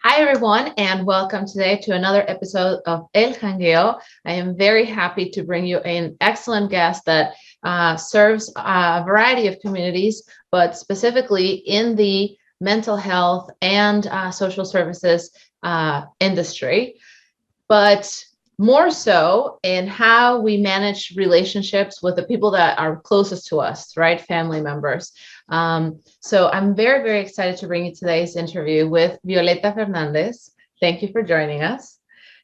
Hi, everyone, and welcome today to another episode of Hangeo. I am very happy to bring you an excellent guest that serves a variety of communities, but specifically in the mental health and social services industry, but more so in how we manage relationships with the people that are closest to us, right? Family members. So I'm very, very excited to bring you today's interview with Violetta Fernandez. Thank you for joining us.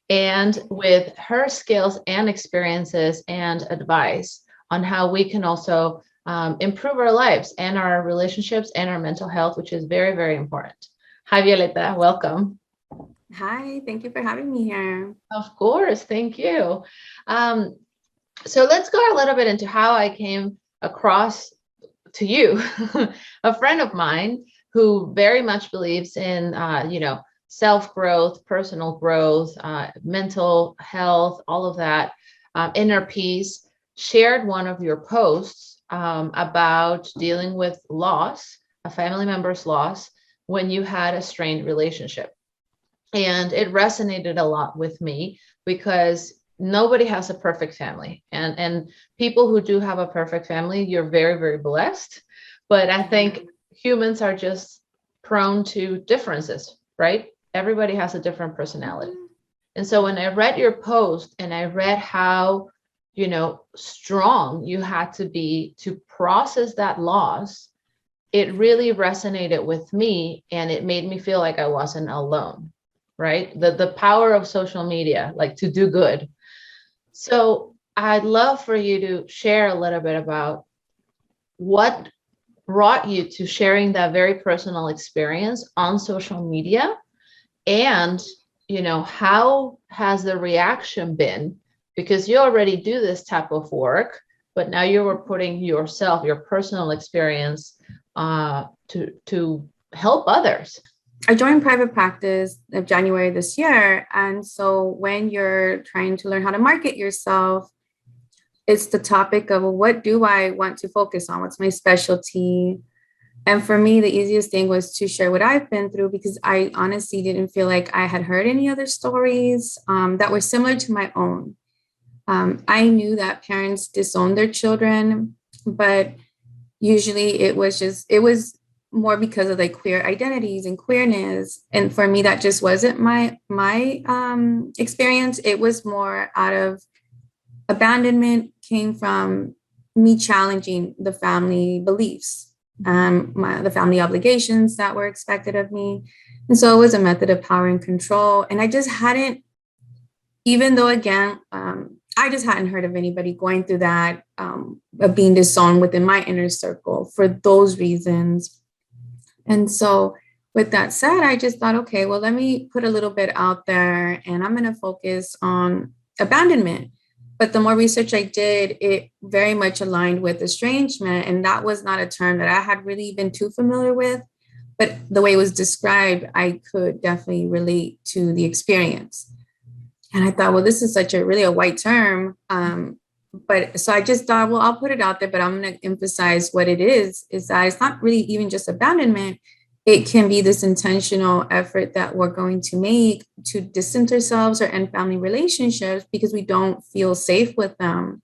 And with her skills and experiences and advice on how we can also improve our lives and our relationships and our mental health, which is very, very important. Hi, Violetta. Welcome. Hi, thank you for having me here. Of course. Thank you. Um, so let's go a little bit into how I came across to you. A friend of mine who very much believes in, self-growth, personal growth, mental health, all of that, inner peace, shared one of your posts about dealing with loss, a family member's loss, when you had a strained relationship. And it resonated a lot with me because nobody has a perfect family, and people who do have a perfect family, you're very, very blessed. But I think humans are just prone to differences, right? Everybody has a different personality. And so when I read your post and I read how, strong you had to be to process that loss, it really resonated with me, and it made me feel like I wasn't alone, right? The power of social media, like to do good. So I'd love for you to share a little bit about what brought you to sharing that very personal experience on social media, and how has the reaction been, because you already do this type of work, but now you were putting yourself, your personal experience, to help others. I joined private practice of January this year. And so when you're trying to learn how to market yourself, it's the topic of, well, what do I want to focus on? What's my specialty? And for me, the easiest thing was to share what I've been through because I honestly didn't feel like I had heard any other stories that were similar to my own. I knew that parents disown their children, but usually it was more because of like queer identities and queerness. And for me, that just wasn't my experience. It was more out of abandonment, came from me challenging the family beliefs, the family obligations that were expected of me. And so it was a method of power and control. And I just hadn't, even though again, I just hadn't heard of anybody going through that, of being disowned within my inner circle for those reasons. And so, with that said, I just thought, okay, well, let me put a little bit out there and I'm going to focus on abandonment. But the more research I did, it very much aligned with estrangement. And that was not a term that I had really been too familiar with. But the way it was described, I could definitely relate to the experience. And I thought, well, this is such a really a white term. But so I just thought, well, I'll put it out there, but I'm going to emphasize what it is that it's not really even just abandonment. It can be this intentional effort that we're going to make to distance ourselves or end family relationships because we don't feel safe with them.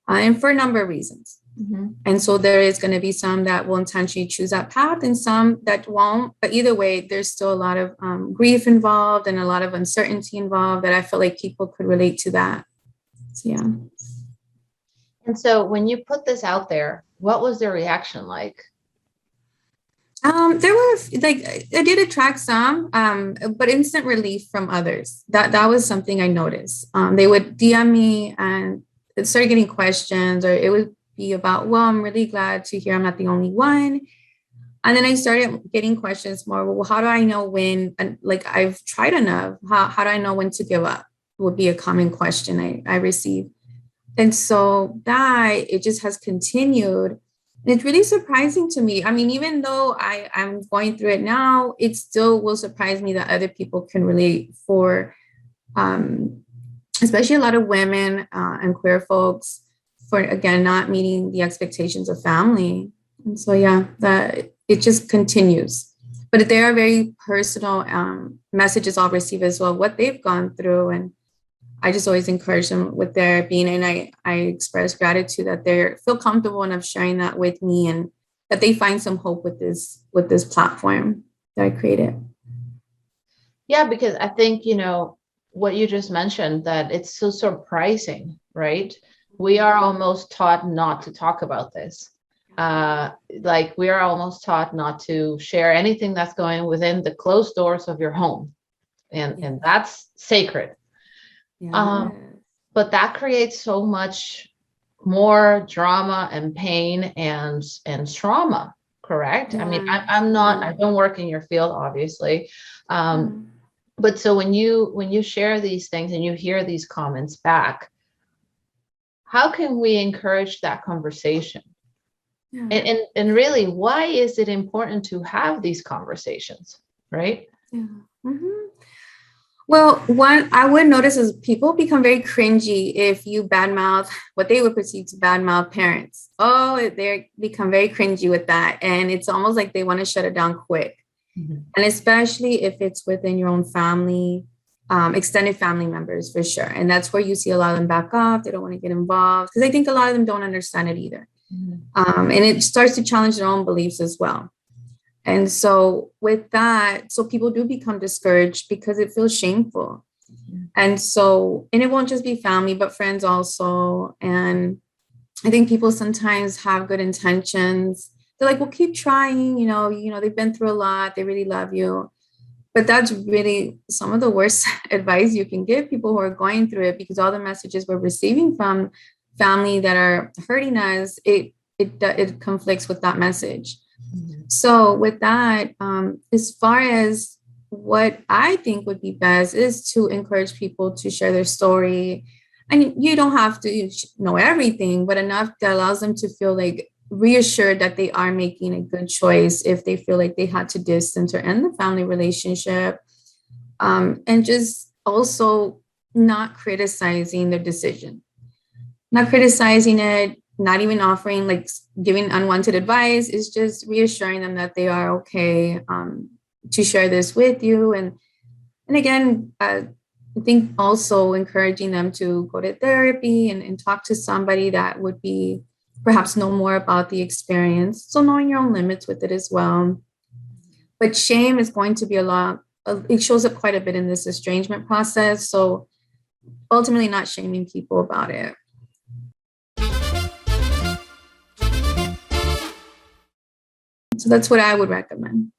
And for a number of reasons. Mm-hmm. And so there is going to be some that will intentionally choose that path and some that won't. But either way, there's still a lot of grief involved and a lot of uncertainty involved that I feel like people could relate to that. So, yeah. And so when you put this out there, what was their reaction like? There were like I did attract some, but instant relief from others. That was something I noticed. They would DM me and start getting questions, or it would be about, well, I'm really glad to hear I'm not the only one. And then I started getting questions more. Well, how do I know when? And like I've tried enough. How do I know when to give up? Would be a common question I receive. And so that it just has continued. And it's really surprising to me. I mean, even though I'm going through it now, it still will surprise me that other people can relate for, um, especially a lot of women and queer folks for, again, not meeting the expectations of family. And so, yeah, that it just continues. but they are very personal messages I'll receive as well, what they've gone through. And I just always encourage them with their being, and I express gratitude that they feel comfortable enough sharing that with me, and that they find some hope with this platform that I created. Yeah, because I think, what you just mentioned, that it's so surprising, right? We are almost taught not to talk about this. Like we are almost taught not to share anything that's going within the closed doors of your home. And that's sacred. Yeah. But that creates so much more drama and pain and trauma, correct? I mean, I'm not, I don't work in your field, obviously. But so when you share these things and you hear these comments back, how can we encourage that conversation? And really, why is it important to have these conversations, right? Well, one I would notice is people become very cringy if you badmouth what they would perceive to badmouth parents. Oh, they become very cringy with that. And it's almost like they want to shut it down quick. And especially if it's within your own family, extended family members, for sure. And that's where you see a lot of them back off. They don't want to get involved because I think a lot of them don't understand it either. And it starts to challenge their own beliefs as well. And so with that, so people do become discouraged because it feels shameful. And it won't just be family, but friends also. And I think people sometimes have good intentions. They're like, well, keep trying, they've been through a lot. They really love you. But that's really some of the worst advice you can give people who are going through it, because all the messages we're receiving from family that are hurting us, it conflicts with that message. So with that, as far as what I think would be best is to encourage people to share their story. And you don't have to know everything, but enough that allows them to feel like reassured that they are making a good choice if they feel like they had to distance or end the family relationship. And just also not criticizing their decision, not criticizing it, not even offering, like giving unwanted advice. Is just reassuring them that they are okay to share this with you. And again, I think also encouraging them to go to therapy and talk to somebody that would be perhaps know more about the experience. So knowing your own limits with it as well. But shame is going to be it shows up quite a bit in this estrangement process. So ultimately not shaming people about it. So that's what I would recommend.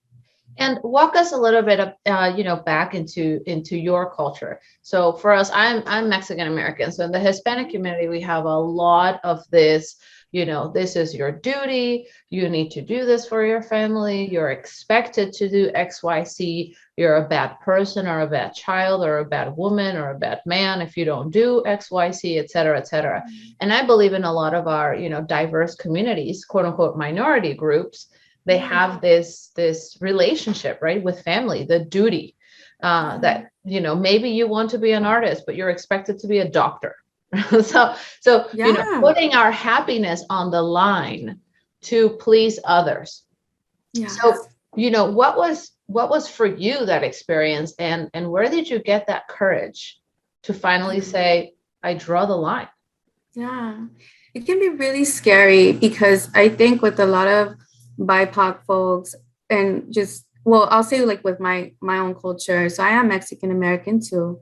And walk us a little bit, back into your culture. So for us, I'm Mexican American. So in the Hispanic community, we have a lot of this. This is your duty. You need to do this for your family. You're expected to do X, Y, Z. You're a bad person or a bad child or a bad woman or a bad man if you don't do X, Y, Z, et cetera, et cetera. And I believe in a lot of our, diverse communities, quote unquote, minority groups. They have this relationship, right, with family, the duty that, maybe you want to be an artist, but you're expected to be a doctor. So, putting our happiness on the line to please others. So, what was for you that experience, and where did you get that courage to finally say, I draw the line? Yeah, it can be really scary because I think with a lot of BIPOC folks, and I'll say like with my own culture. So I am Mexican American too.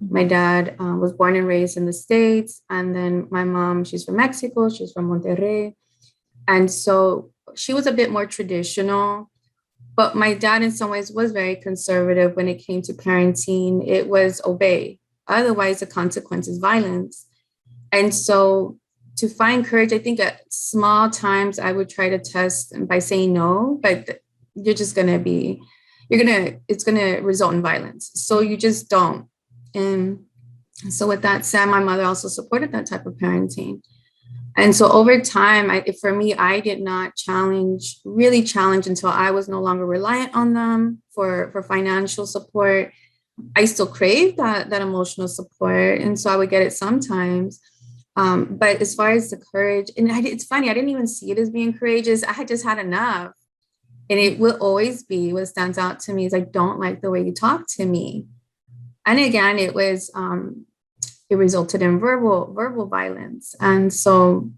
My dad was born and raised in the States. And then my mom, she's from Mexico. She's from Monterrey. And so she was a bit more traditional. But my dad in some ways was very conservative when it came to parenting. It was obey. Otherwise, the consequence is violence. And so to find courage, I think at small times I would try to test by saying no, but it's going to result in violence. So you just don't. And so with that said, my mother also supported that type of parenting. And so over time, for me, I did not really challenge until I was no longer reliant on them for financial support. I still craved that emotional support. And so I would get it sometimes. But as far as the courage, and it's funny, I didn't even see it as being courageous. I had just had enough. And it will always be what stands out to me is I don't like the way you talk to me. And again, it resulted in verbal violence. And so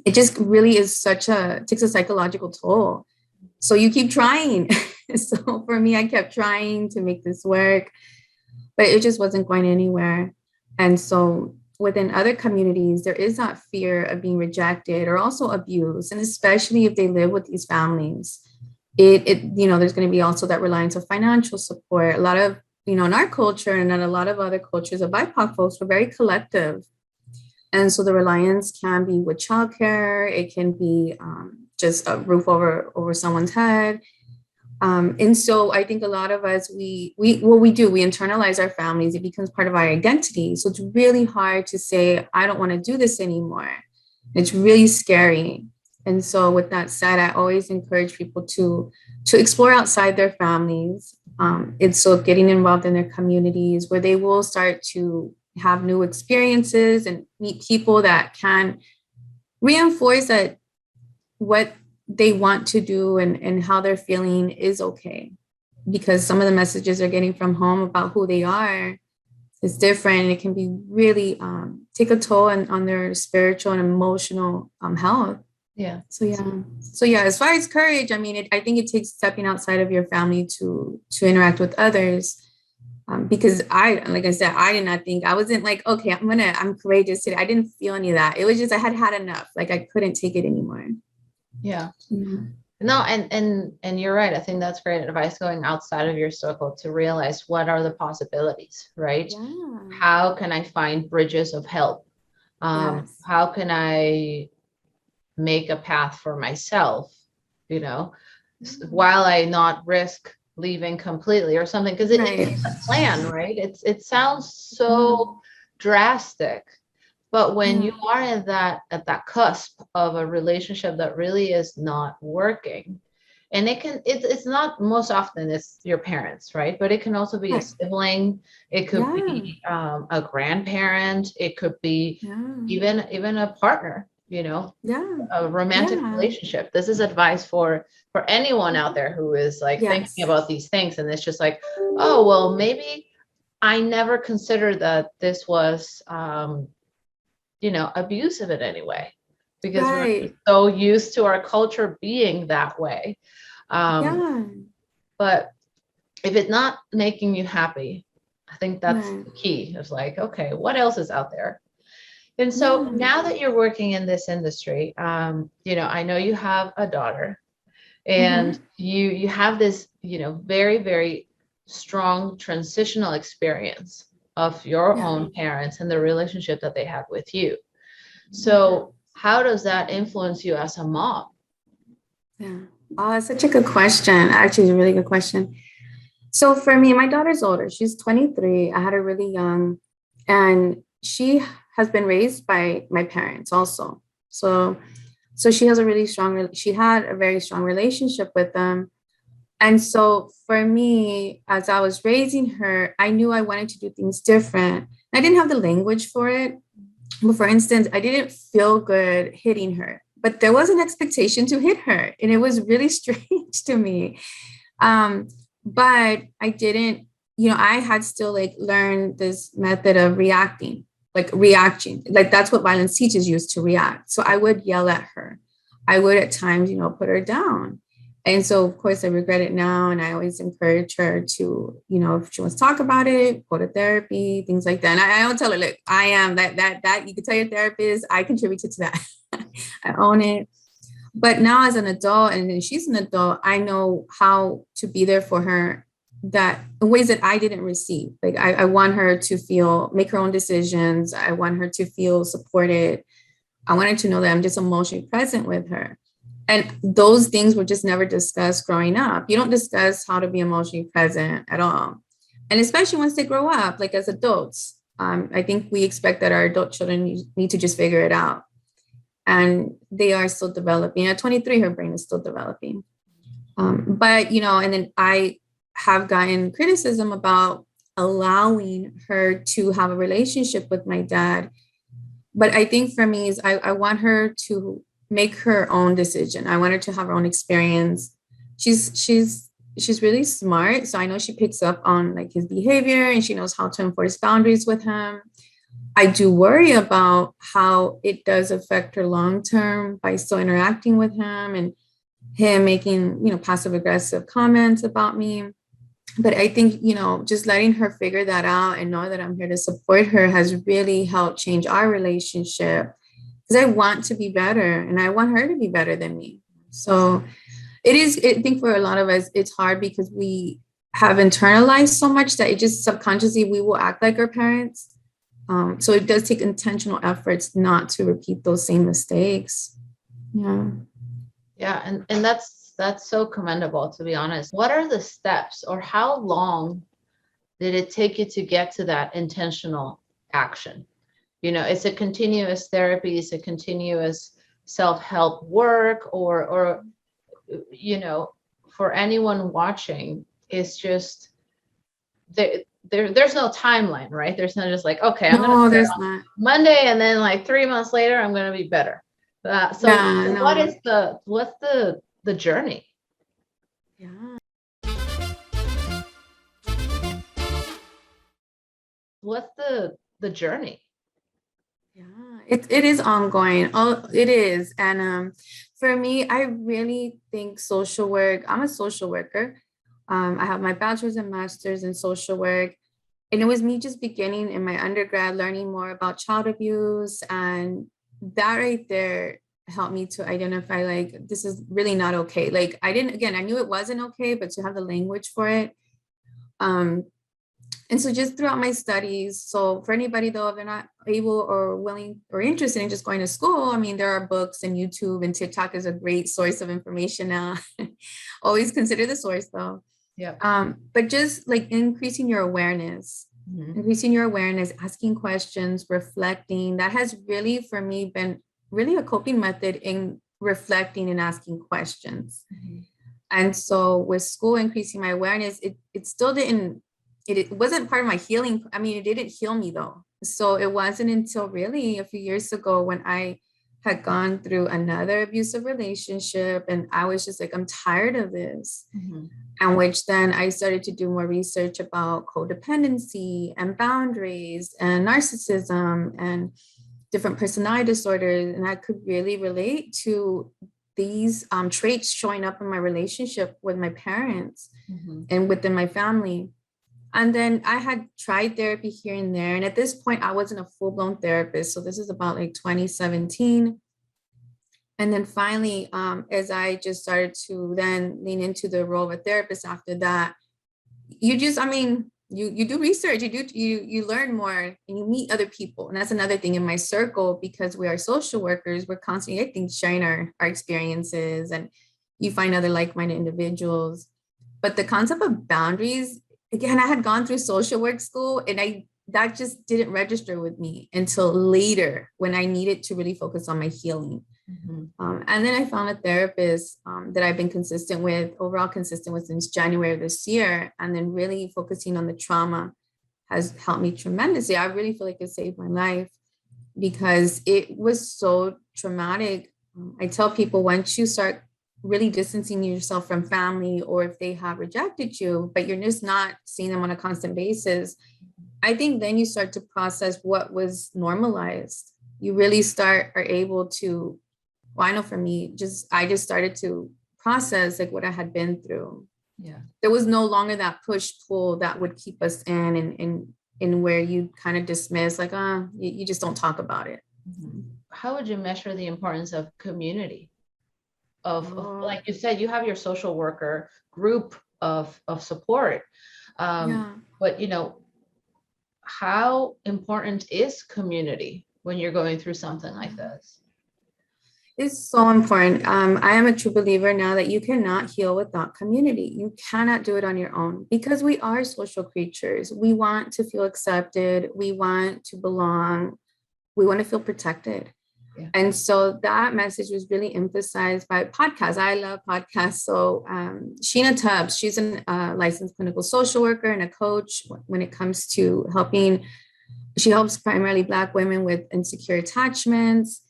it just really is takes a psychological toll. So you keep trying. So for me, I kept trying to make this work, but it just wasn't going anywhere. And so within other communities, there is that fear of being rejected or also abused. And especially if they live with these families, there's going to be also that reliance of financial support. A lot of, in our culture and in a lot of other cultures of BIPOC folks, we're very collective. And so the reliance can be with childcare. It can be just a roof over someone's head. And so I think a lot of us, we internalize our families. It becomes part of our identity. So it's really hard to say, I don't want to do this anymore. It's really scary. And so with that said, I always encourage people to explore outside their families. And so getting involved in their communities where they will start to have new experiences and meet people that can reinforce that what they want to do and how they're feeling is okay. Because some of the messages they're getting from home about who they are is different. It can be really take a toll on their spiritual and emotional health. Yeah. So yeah. As far as courage, I mean, I think it takes stepping outside of your family to interact with others. Because like I said, I did not think, I wasn't like, okay, I'm courageous today. I didn't feel any of that. It was just, I had enough. Like I couldn't take it anymore. Yeah. No, and you're right. I think that's great advice, going outside of your circle to realize what are the possibilities, right? Yeah. How can I find bridges of help? Yes. How can I make a path for myself, while I not risk leaving completely or something, because it's a plan, right? It sounds so drastic, but when you are at that cusp of a relationship that really is not working, and it's not, most often it's your parents, right? But it can also be a sibling, it could be a grandparent, it could be even a partner, a romantic relationship. This is advice for anyone out there who is like thinking about these things, and it's just like, oh, well, maybe I never considered that this was abusive in any way, because we're so used to our culture being that way. But if it's not making you happy, I think that's the key. It's like, okay, what else is out there? And so now that you're working in this industry, I know you have a daughter, and you have this, very, very strong transitional experience of your own parents and the relationship that they had with you. So how does that influence you as a mom? Yeah. Oh, it's such a good question. Actually, it's a really good question. So for me, my daughter's older. She's 23. I had her really young, and she has been raised by my parents also. So she has she had a very strong relationship with them. And so for me, as I was raising her, I knew I wanted to do things different. I didn't have the language for it. But for instance, I didn't feel good hitting her, but there was an expectation to hit her. And it was really strange to me. But I didn't, I had still learned this method of reacting. That's what violence teaches you, is to react. So I would yell at her. I would at times, put her down. And so, of course, I regret it now. And I always encourage her to, if she wants to talk about it, go to therapy, things like that. And I don't tell her, look, I am that you can tell your therapist, I contributed to that. I own it. But now as an adult, and then she's an adult, I know how to be there for her, that in ways that I didn't receive. I want her to make her own decisions. I want her to feel supported. I want her to know that I'm just emotionally present with her. And those things were just never discussed growing up. You don't discuss how to be emotionally present at all. And especially once they grow up, as adults, I think we expect that our adult children need to just figure it out. And they are still developing. At 23, her brain is still developing. But, and then I have gotten criticism about allowing her to have a relationship with my dad. But I think for me is I want her to make her own decision. I want her to have her own experience. she's really smart. So I know she picks up on like his behavior and she knows how to enforce boundaries with him. I do worry about how it does affect her long term by still interacting with him and him making, passive aggressive comments about me. But I think, just letting her figure that out and know that I'm here to support her has really helped change our relationship because I want to be better and I want her to be better than me. So it is, I think for a lot of us, it's hard because we have internalized so much that it just subconsciously we will act like our parents. So it does take intentional efforts not to repeat those same mistakes. Yeah. Yeah, and that's so commendable, to be honest. What are the steps, or how long did it take you to get to that intentional action? It's a continuous therapy, it's a continuous self-help work, or for anyone watching, it's just there's no timeline, right? There's not just like, okay, I'm gonna No, start there's on not. Monday and then like 3 months later I'm gonna be better. So Yeah, what no. is what's the journey? Yeah. What's the journey? Yeah, it is ongoing. Oh, it is. And for me, I really think social work, I'm a social worker. I have my bachelor's and master's in social work. And it was me just beginning in my undergrad, learning more about child abuse. And that right there helped me to identify like, this is really not okay. Like, I knew it wasn't okay, but to have the language for it. Um, and so just throughout my studies, so for anybody though, if they're not able or willing or interested in just going to school, I mean, there are books and YouTube and TikTok is a great source of information now. Always consider the source though. Yeah. But just like increasing your awareness, asking questions, reflecting, that has really for me been really a coping method in reflecting and asking questions. And so with school increasing my awareness, it still didn't, it wasn't part of my healing. I mean, it didn't heal me though. So it wasn't until really a few years ago when I had gone through another abusive relationship and I was just like, I'm tired of this. And which then I started to do more research about codependency and boundaries and narcissism and different personality disorders. And I could really relate to these traits showing up in my relationship with my parents and within my family. And then I had tried therapy here and there. And at this point, I wasn't a full-blown therapist. So this is about like 2017. And then finally, as I just started to then lean into the role of a therapist after that, you do research, you learn more and you meet other people. And that's another thing in my circle, because we are social workers, we're constantly, I think, sharing our experiences and you find other like-minded individuals. But the concept of boundaries, again, I had gone through social work school and that just didn't register with me until later when I needed to really focus on my healing. And then I found a therapist that I've been overall consistent with since January of this year. And then really focusing on the trauma has helped me tremendously. I really feel like it saved my life because it was so traumatic. I tell people once you start really distancing yourself from family, or if they have rejected you, but you're just not seeing them on a constant basis, I think then you start to process what was normalized. You really are able to, well, I know for me, I just started to process like what I had been through. Yeah. There was no longer that push pull that would keep us in where you kind of dismiss, like, you just don't talk about it. How would you measure the importance of community? Of like you said, you have your social worker group of support. But how important is community when you're going through something like this? It's so important. I am a true believer now that you cannot heal without community. You cannot do it on your own because we are social creatures. We want to feel accepted. We want to belong. We want to feel protected. Yeah. And so that message was really emphasized by podcasts. I love podcasts. So Sheena Tubbs, she's a licensed clinical social worker and a coach when it comes to helping. She helps primarily Black women with insecure attachments.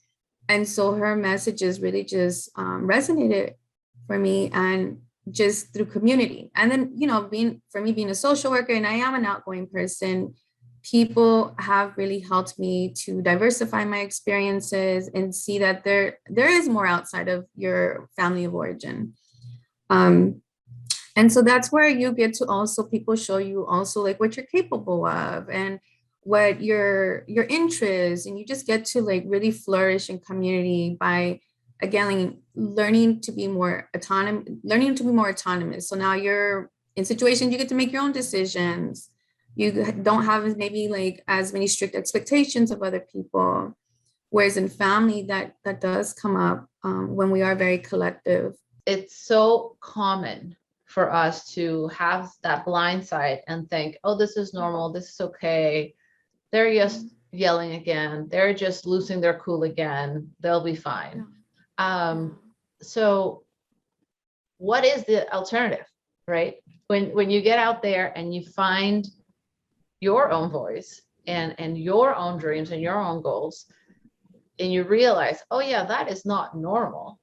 And so her messages really just resonated for me. And just through community. And then, being a social worker, and I am an outgoing person, people have really helped me to diversify my experiences and see that there is more outside of your family of origin. And so that's where you get to also, people show you also like what you're capable of and what your interests, and you just get to like really flourish in community by, again, like, learning to be more autonomous. So now you're in situations you get to make your own decisions. You don't have maybe like as many strict expectations of other people. Whereas in family, that does come up when we are very collective. It's so common for us to have that blind side and think, oh, this is normal, this is okay. They're just yelling again. They're just losing their cool again. They'll be fine. So what is the alternative, right? When you get out there and you find your own voice and your own dreams and your own goals, and you realize, oh yeah, that is not normal.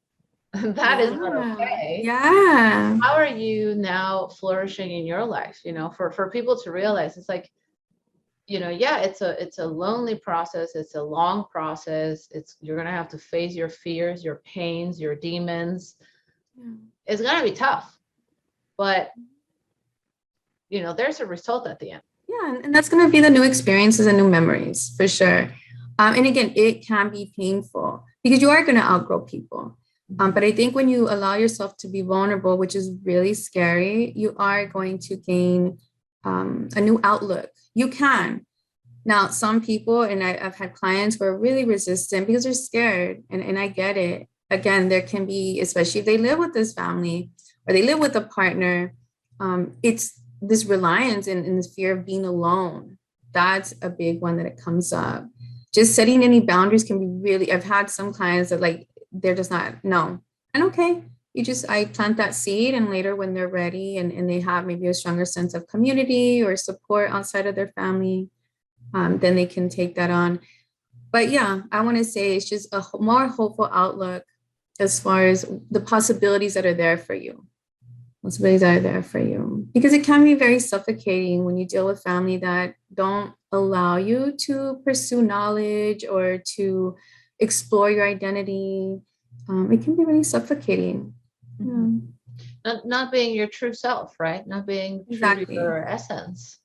That is not okay. Yeah. How are you now flourishing in your life? For people to realize, it's like, yeah, it's a lonely process. It's a long process. You're going to have to face your fears, your pains, your demons. It's going to be tough, but there's a result at the end. Yeah. And that's going to be the new experiences and new memories for sure. And again, it can be painful because you are going to outgrow people. But I think when you allow yourself to be vulnerable, which is really scary, you are going to gain a new outlook. You can. Now, some people, and I've had clients who are really resistant because they're scared, and I get it. Again, there can be, especially if they live with this family or they live with a partner, it's this reliance and this fear of being alone. That's a big one that it comes up. Just setting any boundaries can be really, I've had some clients that like, they're just not, no. And okay, I plant that seed, and later when they're ready and they have maybe a stronger sense of community or support outside of their family, then they can take that on. But yeah, I want to say it's just a more hopeful outlook as far as the possibilities that are there for you. Possibilities that are there for you. Because it can be very suffocating when you deal with family that don't allow you to pursue knowledge or to explore your identity. It can be really suffocating. Not being your true self, right? Not being true to your essence.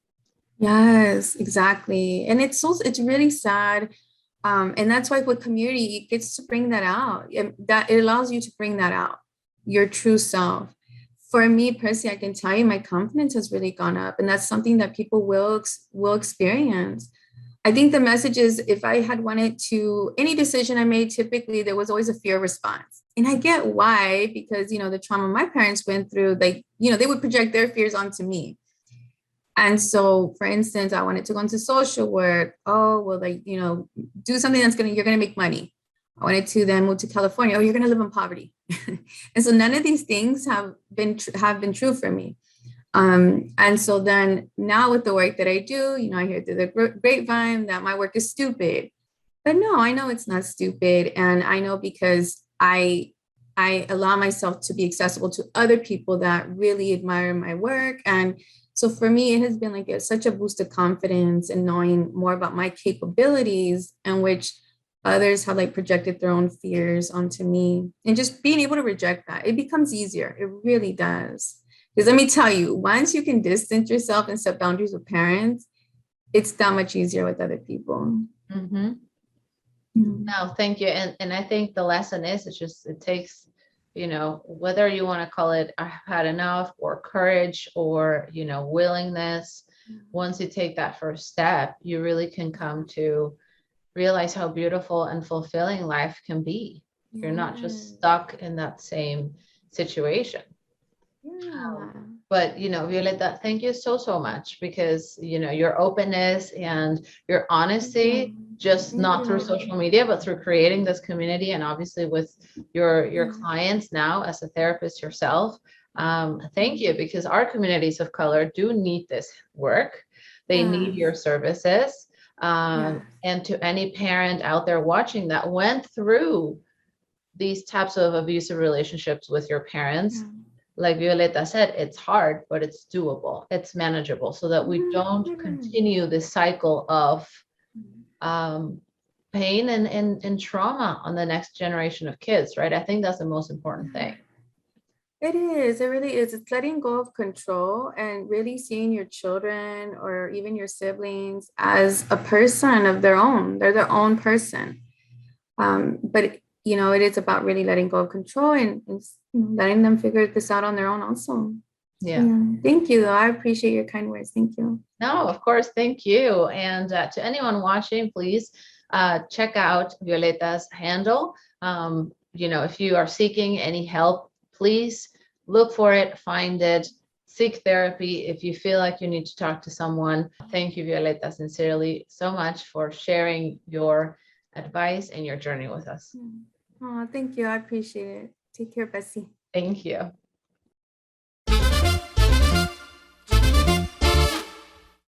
Yes, exactly. And it's really sad. And that's why with community, it gets to bring that out. That it allows you to bring that out, your true self. For me personally, I can tell you my confidence has really gone up, and that's something that people will experience. I think the message is, if I had wanted to, any decision I made, typically there was always a fear response. And I get why, because, the trauma my parents went through, they would project their fears onto me. And so, for instance, I wanted to go into social work. Oh, well, like, do something you're going to make money. I wanted to then move to California. Oh, you're going to live in poverty. And so none of these things have been true for me. And so then now with the work that I do, I hear through the grapevine that my work is stupid. But no, I know it's not stupid. And I know because I allow myself to be accessible to other people that really admire my work. And so for me, it has been like such a boost of confidence and knowing more about my capabilities, in which others have like projected their own fears onto me, and just being able to reject that, it becomes easier. It really does. Because let me tell you, once you can distance yourself and set boundaries with parents, it's that much easier with other people. Mm-hmm. No, thank you. And I think the lesson is, it takes, whether you want to call it I've had enough or courage or, willingness. Once you take that first step, you really can come to realize how beautiful and fulfilling life can be. You're not just stuck in that same situation. But Violetta, thank you so much, because your openness and your honesty, just not through social media, but through creating this community, and obviously with your clients now as a therapist yourself. Thank you, because our communities of color do need this work. They need your services. And to any parent out there watching that went through these types of abusive relationships with your parents, like Violetta said, it's hard, but it's doable. It's manageable so that we don't continue this cycle of pain and trauma on the next generation of kids, right? I think that's the most important thing. It is. It really is. It's letting go of control and really seeing your children or even your siblings as a person of their own. They're their own person. But you know, it is about really letting go of control and letting them figure this out on their own also. Yeah. Yeah. Thank you, though. I appreciate your kind words. Thank you. No, of course. Thank you. And to anyone watching, please check out Violetta's handle. If you are seeking any help, please look for it, find it, seek therapy if you feel like you need to talk to someone. Thank you, Violetta, sincerely so much for sharing your advice and your journey with us. Oh, thank you. I appreciate it. Take care, Bessie. Thank you.